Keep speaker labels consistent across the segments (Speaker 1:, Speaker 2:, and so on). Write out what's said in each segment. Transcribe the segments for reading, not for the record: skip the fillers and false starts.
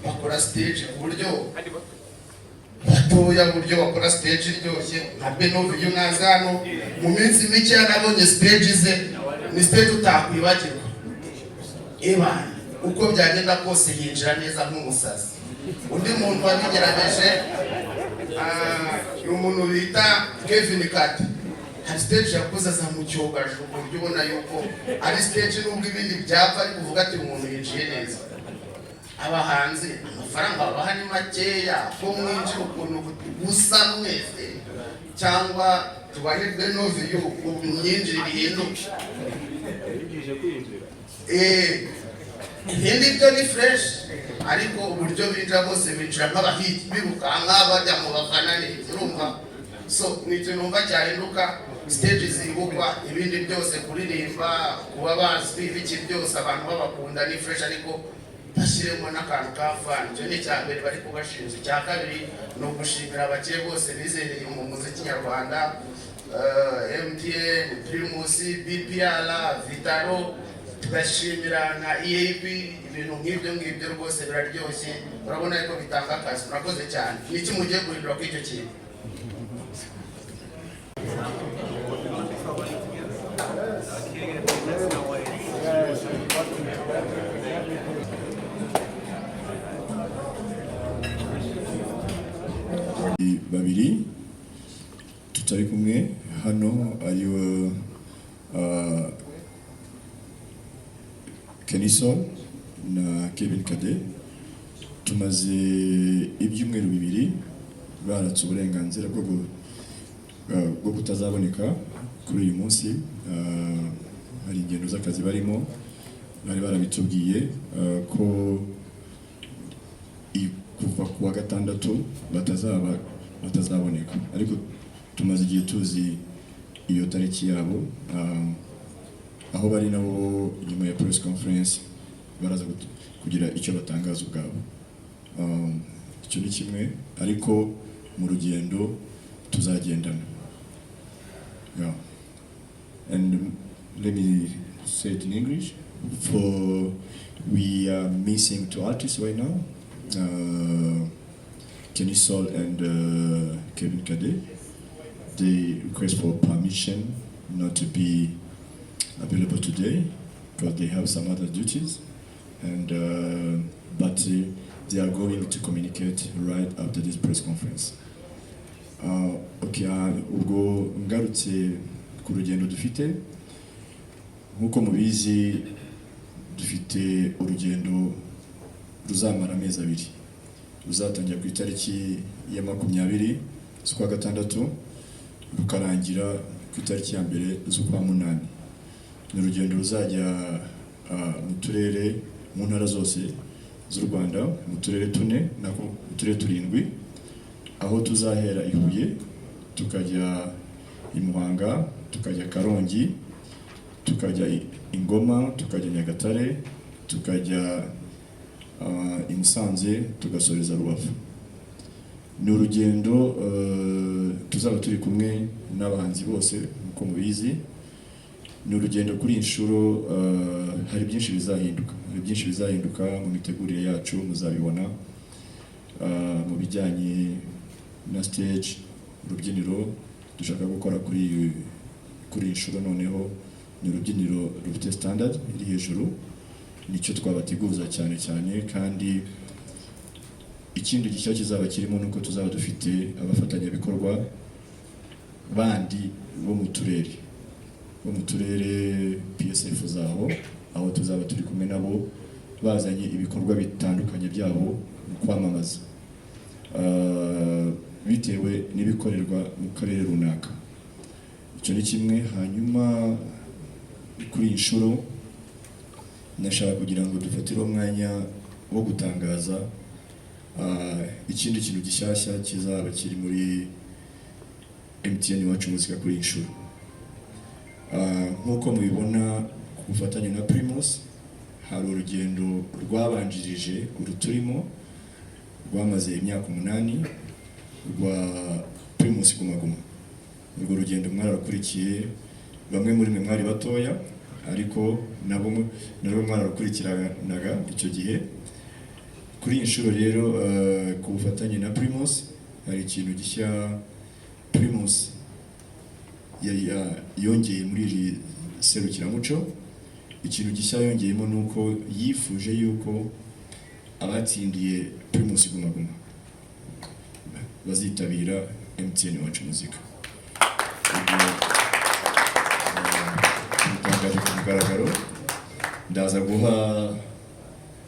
Speaker 1: bakora stage ku buryo batoya buryo bakora stage iryoshye nka Benovi y'Umwazano mu minsi mike yanabonye stage ze ni stage utakwibagirwa uko byagenda kose yinjira neza nk'umusazi. Undi muntu wabigerageje umuntu bita Kevin Kati hari stage yakoze za mu cyogajuru buryo ubona yuko ari stage nubwo ibindi byapfa ari kuvuga ati umuntu yinjiye neza. Abahanzi amafaranga babaha ni makeya ko mwinjira ukuntu gusa mwese cyangwa tubahe Benovi y'umwinjira ihinduke ibindi byo ni fresh ariko uburyo binjira bose binjira nk'abahiti bibuka nk'abajya mu bafana neza urumva. So ni ikintu numva cyahinduka stage zibukwa ibindi byose kuririmba kuba bazwi biki byose abantu babakunda ni fresh ariko bashyiremo n'akantu ka fan. Icyo ni icyambere bari kubashinja. Icya kabiri ni ugushimira abakire bose bizereye mu muziki nyarwanda, MTN, Primus, BPR, Vitaro, tugashimira na EAP. Ibintu nk'ibyo rwose biraryoshye urabona yuko bitanga akazi. Murakoze cyane. Niki mugiye guhindura kuri icyo kintu?
Speaker 2: Babiri tutari kumwe hano ariwe Kenison na Kevin Kade. Tumaze ibyumweru bibiri baratse uburenganzira bwo kutazaboneka kuri uyu munsi. Hari ingendo z'akazi barimo bari barabitubwiye ko kuva kuwa gatandatu batazaboneka, ariko tumaze igihe tuzi iyo tariki yabo. Aho bari nabo nyuma ya press conference baraza kugira icyo batangaza ubwabo. Icyo ni kimwe, ariko mu rugendo tuzagendana. And let me say it in English. We are missing two artists right now, Kenny Sol and Kevin Kade. They request for permission not to be available today because they have some other duties, and but they are going to communicate right after this press conference. Okay, ubwo ngarutse ku rugendo dufite, nkuko mubizi dufite urugendo ruzamara amezi abiri. Ruzatangira ku itariki ya 20 z'ukwa gatandatu rukarangira ku itariki ya 1 z'ukwa munani. Ni urugendo ruzajya mu turere mu ntara zose z'u Rwanda, mu turere 4 nako turere 7, aho tuzahera i Huye tukajya i Muhanga, tukajya Karongi, tukajya i Ngoma, tukajya Nyagatare, tukajya i Musanze, tugasoreza Rubavu. Ni urugendo tuzaba turi kumwe n'abahanzi bose uko mubizi. Ni urugendo kuri inshuro hari byinshi bizahinduka mu mitegurire yacu, muzabibona mu bijyanye na stage, urubyiniro dushaka gukora kuri inshuro. Noneho ni urubyiniro rufite standard iri hejuru, nicyo twabateguza cyane, kandi ikindi gishya kizaba kirimo nuko tuzaba dufite abafatanyabikorwa bandi bo mu turere PSF zaho, aho tuzaba turi kumwe nabo bazanye ibikorwa bitandukanye byabo mu kwamamaza bitewe n'ibikorerwa mu karere runaka. Icyo ni kimwe. Hanyuma kuri inshuro nashaka kugira ngo dufatire umwanya wo gutangaza ikindi kintu gishyashya kizaba kiri muri MTN Iwacu Muzika kuri inshuro. Nkuko mubibona ku bufatanye na Primus, hari urugendo rwabanjirije uruturimo rwamaze imyaka 8 rwa Primus Guma Guma. Urwo rugendo mwararukurikiye, bamwe muri mwe mwari batoya ariko nabo mwararukurikiranaga icyo gihe. kuri iyi nshuro rero ku bufatanye na Primus hari ikintu gishya Primus yongeye muri iri serukiramuco. Ikintu gishya yongeyemo ni uko yifuje yuko abatsindiye Primus Guma Guma bazitabira MTN Iwacu Muzika. Bitangaje ku mugaragaro. Ndaza guha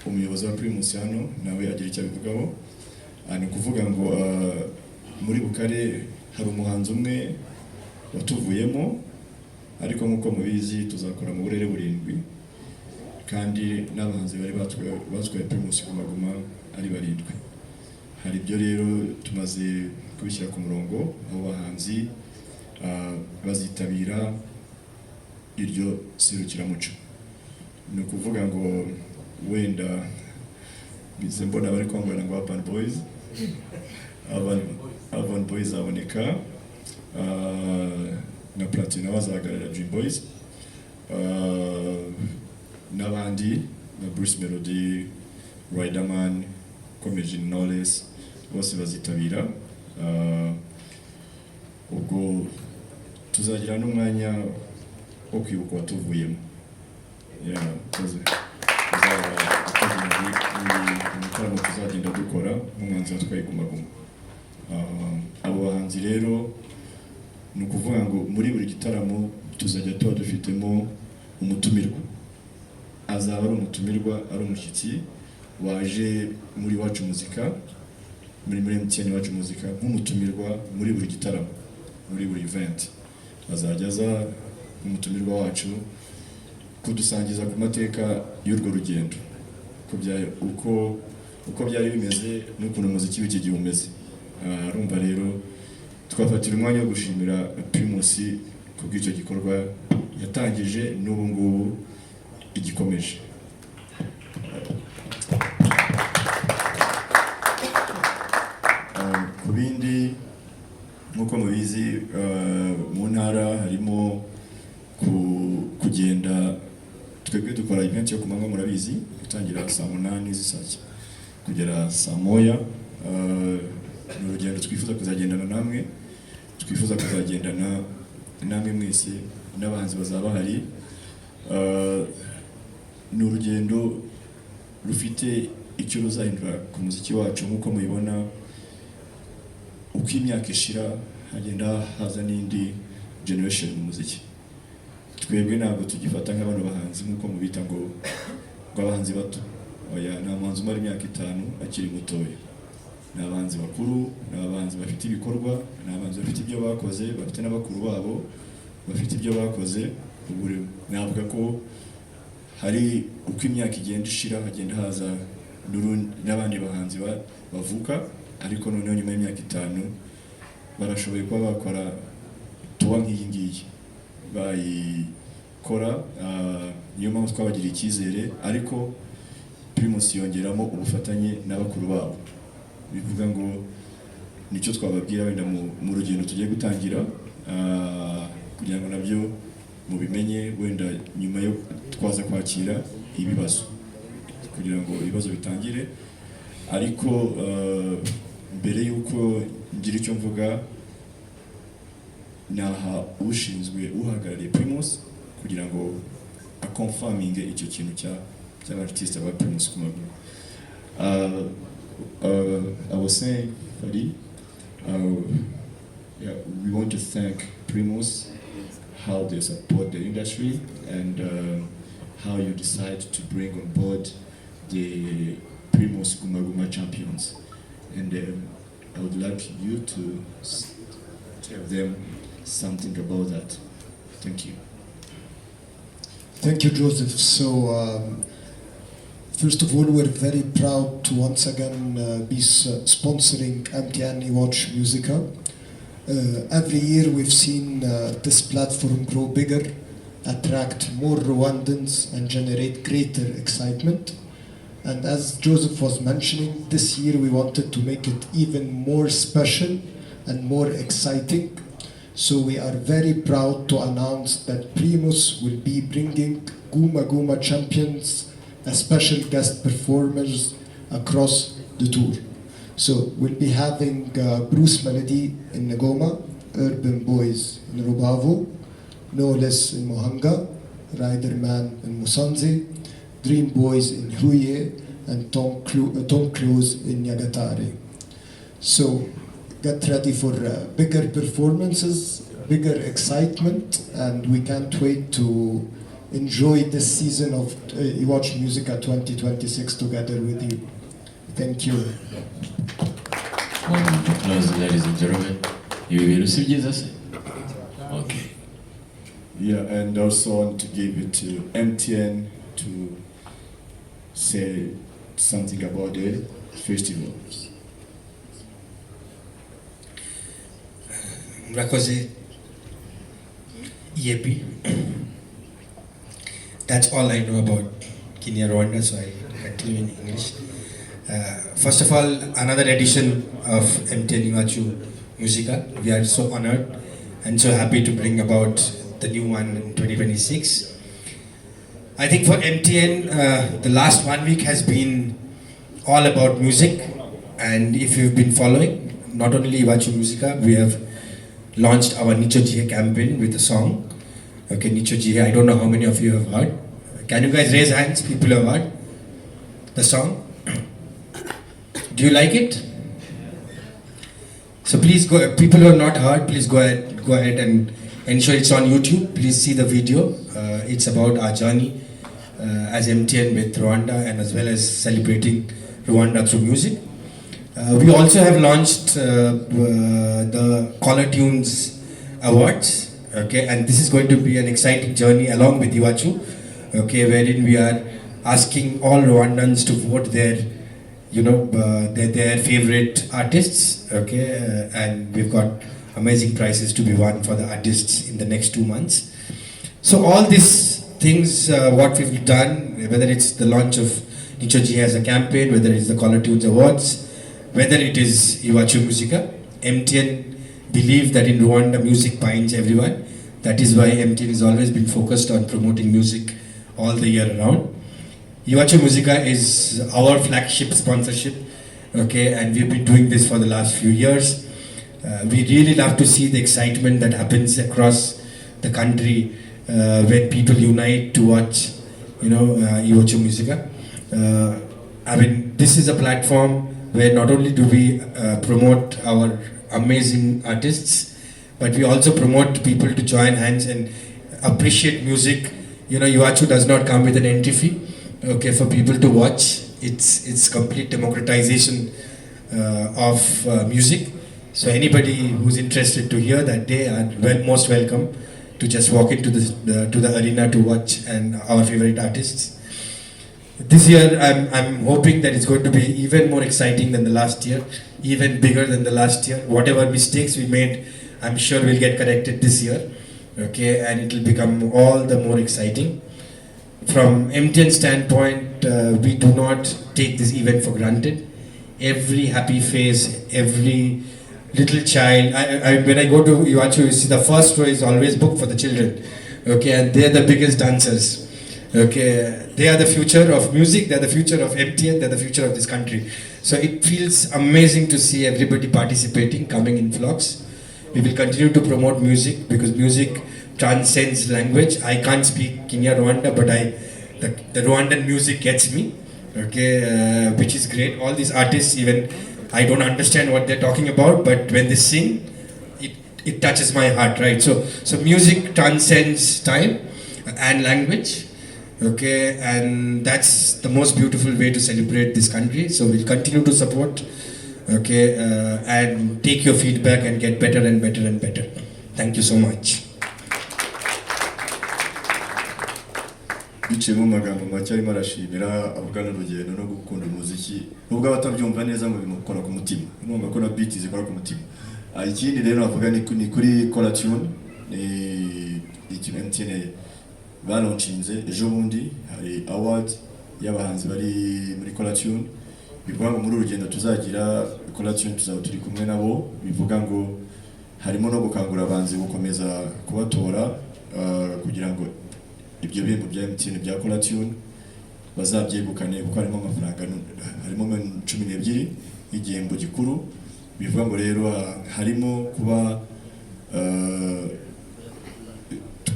Speaker 2: umuyobozi wa Primus hano nawe agira icyo abivugaho. Ni kuvuga ngo muri Bukare hari umuhanzi umwe watuvuyemo, ariko nk'uko mubizi tuzakora mu burere burindwi kandi n'abahanzi bari batwaye Primus Guma Guma ari barindwi. Hari ibyo rero tumaze kubishyira ku murongo, abo bahanzi bazitabira iryo serukiramuco. Ni ukuvuga ngo wenda bize mbona bari kwambara ngo Urban Boys, Urban Boys aboneka, na Platini bazahagarara Dream Boys, n'abandi na Bruce Melody, Riderman, Comedy Knowless bose bazitabira. Ubwo tuzagira n'umwanya wo kwibuka watuvuyemo. Ibitaramo tuzagenda dukora nk'umuhanzi watwaye Guma Guma. Abo bahanzi rero ni ukuvuga ngo muri buri gitaramo tuzajya tuba dufitemo umutumirwa. Azaba ari umutumirwa, ari umushyitsi waje muri Iwacu Muzika, muri MTN Iwacu Muzika nk'umutumirwa muri buri gitaramo, muri buri event. Azajya aza umutumirwa wacu kudusangiza ku mateka y'urwo rugendo, uko byari bimeze n'ukuntu umuziki w'iki gihe umeze. Arumva rero twafatira umwanya wo gushimira Primus ku bw'icyo gikorwa yatangije n'ubu ngubu igikomeje. Ku bindi nk'uko mubizi mu ntara harimo kugenda, twebwe dukora event yo kumanywa murabizi, gutangira saa 8 z'isake kugera saa 1. Ni urugendo twifuza kuzagendana namwe, twifuza kuzagendana namwe mwese n'abahanzi bazaba bahari. Ni urugendo rufite icyo ruzahindura ku muziki wacu. Nk'uko mubibona, uko imyaka ishira hagenda haza n'indi generation mu muziki. Twebwe ntabwo tugifata nk'abantu bahanzi nk'uko mubita ngo abahanzi bato. Oya, nta muhanzi umara imyaka 5 akiri mutoya. Ni abahanzi bakuru, ni abahanzi bafite ibikorwa, ni abahanzi bafite ibyo bakoze, bafite n'abakuru babo bafite ibyo bakoze. Navuga ko hari uko imyaka igenda ishira hagenda haza n'abandi bahanzi bavuka, ariko noneho nyuma y'imyaka 5 barashoboye kuba bakora tuba nk'iyi ngiyi bayikora. Niyo mpamvu twabagiriye icyizere, ariko Primus yongeramo ubufatanye n'abakuru babo. Bivuga ngo nicyo twababwira wenda mu rugendo tugiye gutangira, kugira ngo nabyo mubimenye wenda nyuma yo twaza kwakira ibibazo, kugira ngo ibibazo bitangire. Ariko mbere yuko ngira icyo mvuga, naha ushinzwe uhagarariye Primus kugira ngo akonfaminge icyo kintu cy'abartiste ba Primus Guma Guma. I was saying, Fadi, we want to thank Primus, how they support the industry, and how you decide to bring on board the Primus Guma Guma champions. And I would like you to tell them something about that. Thank you.
Speaker 3: Thank you, Joseph. So, first of all, we're very proud to once again be sponsoring MTN Iwacu Muzika. Every year we've seen this platform grow bigger, attract more Rwandans, and generate greater excitement. And as Joseph was mentioning, this year we wanted to make it even more special and more exciting. So we are very proud to announce that Primus will be bringing Guma Guma champions as special guest performers across the tour. So we'll be having Bruce Melody in Ngoma, Urban Boys in Rubavu, No Less in Mohanga, Riderman in Musanze, Dream Boys in Huye, and Tom Cruise in Nyagatare. So get ready for bigger performances, bigger excitement, and we can't wait to enjoy this season of Iwachu Musica 2026 together with you. Thank you.
Speaker 4: Applause, ladies and gentlemen. You will receive Jesus? Okay.
Speaker 2: Yeah, and also want to give it to MTN to say something about the festival.
Speaker 5: Murakoze EAP. That's all I know about Kenya Rwanda, so I continue in English. First of all, another edition of MTN Iwachu Musica. We are so honored and so happy to bring about the new one in 2026. I think for MTN, the last 1 week has been all about music, and if you've been following, not only Iwachu Musica, we have launched our Nicho Jihe campaign with a song. Okay, Nicho Jihe, I don't know how many of you have heard. Can you guys raise hands, people who have heard the song? Do you like it? So please go, people who have not heard, please go ahead and ensure it's on YouTube. Please see the video. It's about our journey as MTN with Rwanda, and as well as celebrating Rwanda through music. We also have launched the Caller Tunes Awards, okay, and this is going to be an exciting journey along with Iwachu, okay, wherein we are asking all Rwandans to vote their favorite artists, okay, and we've got amazing prizes to be won for the artists in the next 2 months. So all these things, what we've done, whether it's the launch of Nicho Jihe as a campaign, whether it's the Caller Tunes Awards, whether it is Iwachu Musica, MTN believe that in Rwanda music binds everyone. That is why MTN has always been focused on promoting music all the year round. Iwachu Musica is our flagship sponsorship, okay, and we've been doing this for the last few years. We really love to see the excitement that happens across the country when people unite to watch, Iwachu Musica. I mean, this is a platform where not only do we promote our amazing artists, but we also promote people to join hands and appreciate music. Iwachu does not come with an entry fee, okay, for people to watch. It's complete democratization of music. So anybody who's interested to hear that, they are most welcome to just walk into the arena to watch and our favorite artists. This year, I'm hoping that it's going to be even more exciting than the last year, even bigger than the last year. Whatever mistakes we made, I'm sure we'll get corrected this year, okay, and it will become all the more exciting. From MTN standpoint, we do not take this event for granted. Every happy face, every little child. When I go to Iwachu, you see the first row is always booked for the children, okay, and they're the biggest dancers. Okay, they are the future of music, they are the future of MTN, they are the future of this country. So it feels amazing to see everybody participating, coming in flocks. We will continue to promote music because music transcends language. I can't speak Kenya Rwanda, but the Rwandan music gets me, okay, which is great. All these artists, even I don't understand what they're talking about, but when they sing, it touches my heart, right? So music transcends time and language. Okay, and that's the most beautiful way to celebrate this country. So we'll continue to support, okay, and take your feedback and get better and better and better. Thank you so much.
Speaker 2: biciye mu magambo make arimo arashimira abugana urugendo no gukunda umuziki nubwo abatabyumva neza ngo bimukora ku mutima numva ko na beat zikora ku mutima. Ikindi rero navuga ni kuri Caller Tune ikintu MTN balonshinze ejo bundi hari award y'abahanzi bari muri Caller Tune, bivuga ngo muri urugendo tuzagira Caller Tune tuzaba turi kumwe nabo, bivuga ngo harimo no gukangura abanzi gukomeza kubatora kugira ngo ibyo bihembo bya MTN bya Caller Tune bazabyegukane kuko harimo amafaranga harimo 12 y'igihembo gikuru. Bivuga ngo rero harimo kuba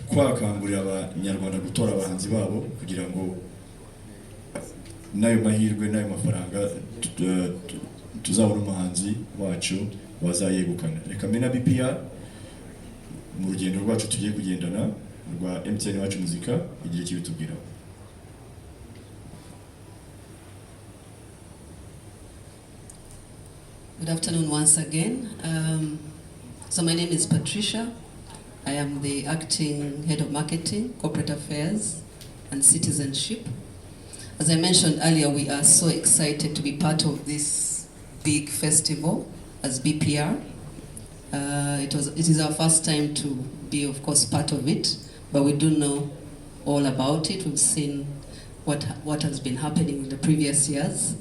Speaker 2: twakangurira abanyarwanda gutora abahanzi babo kugira ngo nayo mahirwe nayo mafaranga tuzabona umuhanzi wacu wazayegukana. Reka mena BPR mu rugendo rwacu tugiye kugendana rwa MTN wacu muzika igihe kibitubwiraho.
Speaker 6: Good afternoon once again. So my name is Patricia. I am the acting head of marketing, corporate affairs, and citizenship. As I mentioned earlier, we are so excited to be part of this big festival as BPR. It is our first time to be, of course, part of it, but we do know all about it. We've seen what has been happening in the previous years.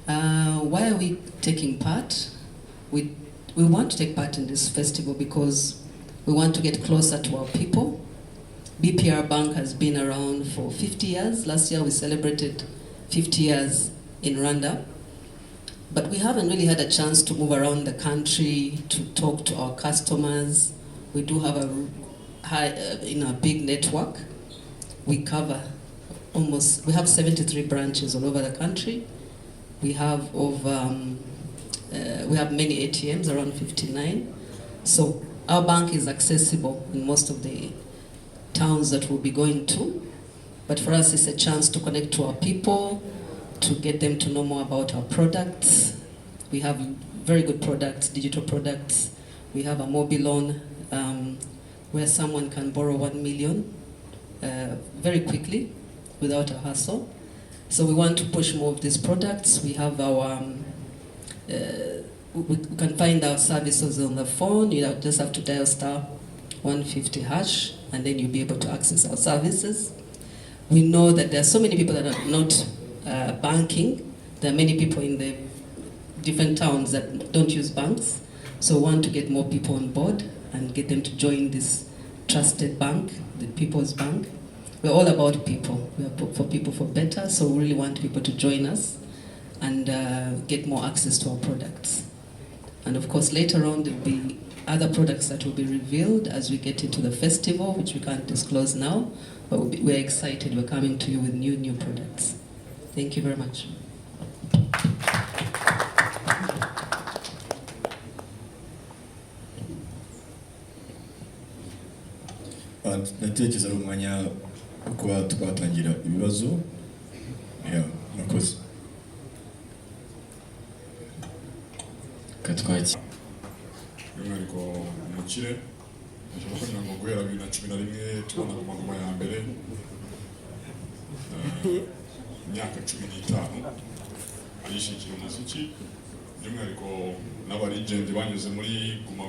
Speaker 6: Why are we taking part? We want to take part in this festival because we want to get closer to our people. BPR Bank has been around for 50 years. Last year we celebrated 50 years in Rwanda. But we haven't really had a chance to move around the country to talk to our customers. We do have a big network. We cover we have 73 branches all over the country. We have we have many ATMs, around 59. So our bank is accessible in most of the towns that we'll be going to. But for us, it's a chance to connect to our people, to get them to know more about our products. We have very good products, digital products. We have a mobile loan where someone can borrow 1 million very quickly without a hassle. So we want to push more of these products. We have our, we can find our services on the phone. You just have to dial *150# and then you'll be able to access our services. We know that there are so many people that are not banking. There are many people in the different towns that don't use banks. So we want to get more people on board and get them to join this trusted bank, the People's Bank. We're all about people. We are for people for better, so we really want people to join us and get more access to our products. And of course, later on, there will be other products that will be revealed as we get into the festival, which we can't disclose now, but we're excited. We're coming to you with new products. Thank you very much.
Speaker 2: Natekereza ari umwanya kuba twatangira ibibazo. Murakoze.
Speaker 4: Katwaki.
Speaker 7: By'umwihariko umukire ashobora kugira ngo guhera 2011 tubona ku magoma ya mbere imyaka 15 arishikira umuziki by'umwihariko n'abarigende banyuze muri guma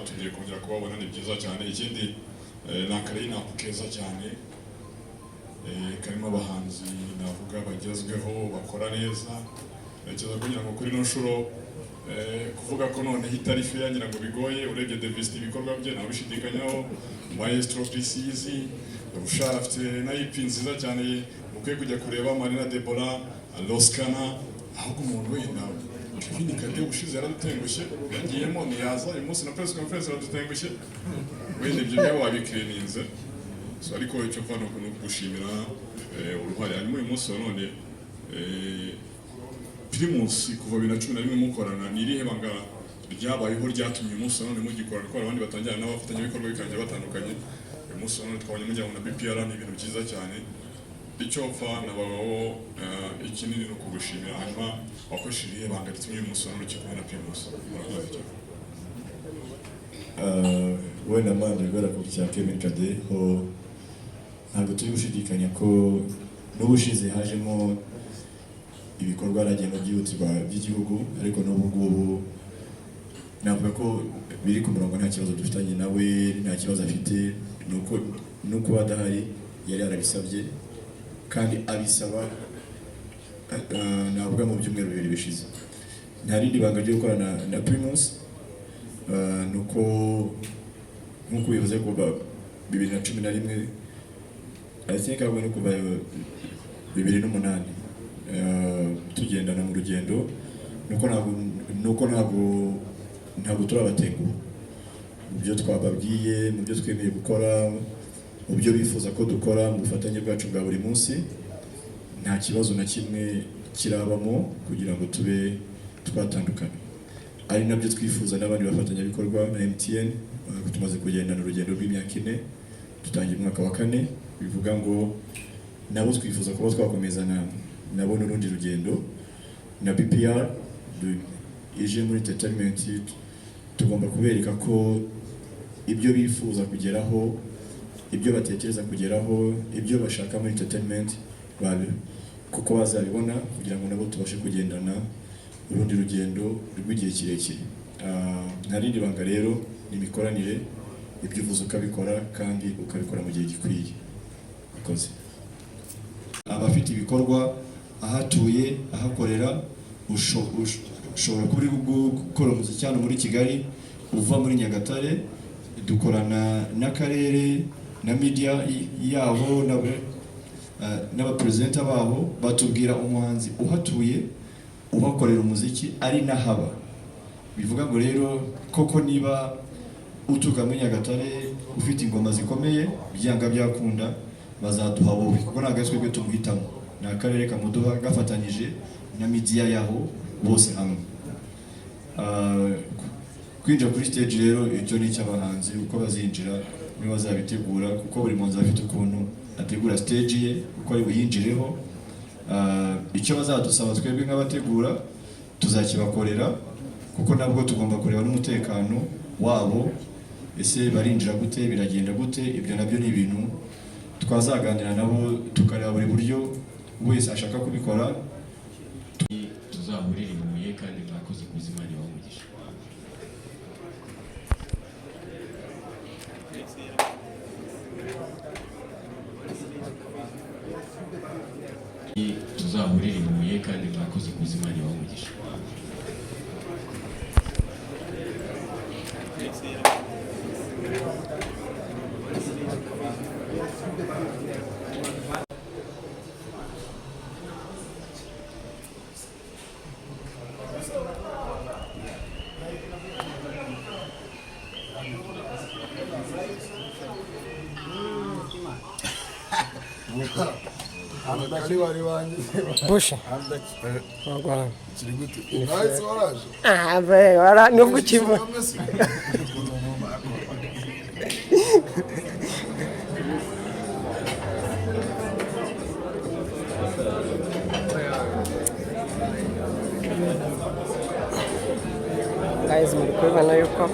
Speaker 7: tugiye kongera kubabona ni byiza cyane. Ikindi nakarina keza cyane karimo abahanzi navuga bagezweho bakora neza. Ntekereza kugira ngo kuri no nshuro kuvuga ko none hitarife yangira ngo bigoye urebye Davis ibikorwa bye nabishidikanyaho Maestro Precizi Rushaft na IP nziza cyane mukwiye kujya kureba Marina Deborah Loskana ahubwo umuntu wenda Kevin Kade ushize yaradutengushye yagiyemo niyaza uyu munsi na press conference yaradutengushye wenda ibyo byo wabikreninze so ariko icyo mfano ko gushimira uruhare hanyuma uyu munsi none Primus kuva 2011 mukorana nirihe banga ryabayeho ryatumye umunsi none mugikorana ko abandi batangira n'abafatanya bikorwa bikanje batandukanye. Uyu munsi none twabonye mujya na BPR ni ibintu byiza cyane. Icyo mfa nabaho ikinini no kugushimira hanyuma wakoshiriye banga ritumye uyu munsi none cyo na Primus.
Speaker 2: Wenda manje gara ku cya Kevin Kade ho ntabwo turi gushidikanya ko n'ubushize hajemo ibikorwa aragenda byihutirwa by'igihugu, ariko n'ubu ngubu navuga ko biri ku murongo nta kibazo dufitanye nawe, nta kibazo afite. nuko adahari yari yarabisabye kandi abisaba navuga mu byumweru bibiri bishize. Nta rindi banga ryo gukorana na Primus nuko nkuko bivuze kuva 2011 I think I went kuva 2008 tugendana mu rugendo nuko ntabwo turabatenguha mu byo twababwiye, mu byo twemeye gukora, mu byo bifuza ko dukora mu bufatanye bwacu bwa buri munsi. Nta kibazo na kimwe kirabamo kugira ngo tube twatandukana. Ari nabyo twifuza n'abandi bafatanyabikorwa na MTN. Tumaze kugendana urugendo rw'imyaka 4, tutangiye umwaka wa 4, bivuga ngo nabo twifuza kuba twakomezana nabo n'urundi rugendo. Na BPR ije muri entertainment, tugomba kubereka ko ibyo bifuza kugeraho, ibyo batekereza kugeraho, ibyo bashaka muri entertainment kuko bazabibona, kugira ngo nabo tubashe kugendana urundi rugendo rw'igihe kirekire. Nta rindi banga rero, ni imikoranire, ibyo uvuze ukabikora kandi ukabikora mu gihe gikwiye. Murakoze. Abafite ibikorwa ahatuye, ahakorera, ushobora kuba uri gukora umuziki hano muri Kigali, uva muri Nyagatare, dukorana n'akarere na media yabo n'abapresenta babo, batubwira umuhanzi uhatuye uhakorera umuziki ari nahaba. Bivuga ngo rero koko niba utuka muri Nyagatare ufite ingoma zikomeye, byanga byakunda bazaduha wowe, kuko ntabwo ari twebwe tumuhitamo, ni akarere kamuduha gafatanyije na media yaho bose hamwe. Kwinjira kuri stage rero icyo ni cy'abahanzi, uko bazinjira niba bazabitegura, kuko buri munsi afite ukuntu ategura stage ye uko ari buyinjireho. Icyo bazadusaba twebwe nk'abategura tuzakibakorera, kuko nabwo tugomba kureba n'umutekano wabo, ese barinjira gute, biragenda gute. Ibyo nabyo ni ibintu twazaganira nabo, tukareba buri buryo wese ashaka kubikora.
Speaker 4: Tuzahurira i Huye kandi mwakoze kuzima ni bamugisha. Tuzahurira i Huye kandi mwakoze kuzima ni bamugisha.
Speaker 8: Bushe. Wagwana. Wara nubwo kivu. Guys, muri kubibona yuko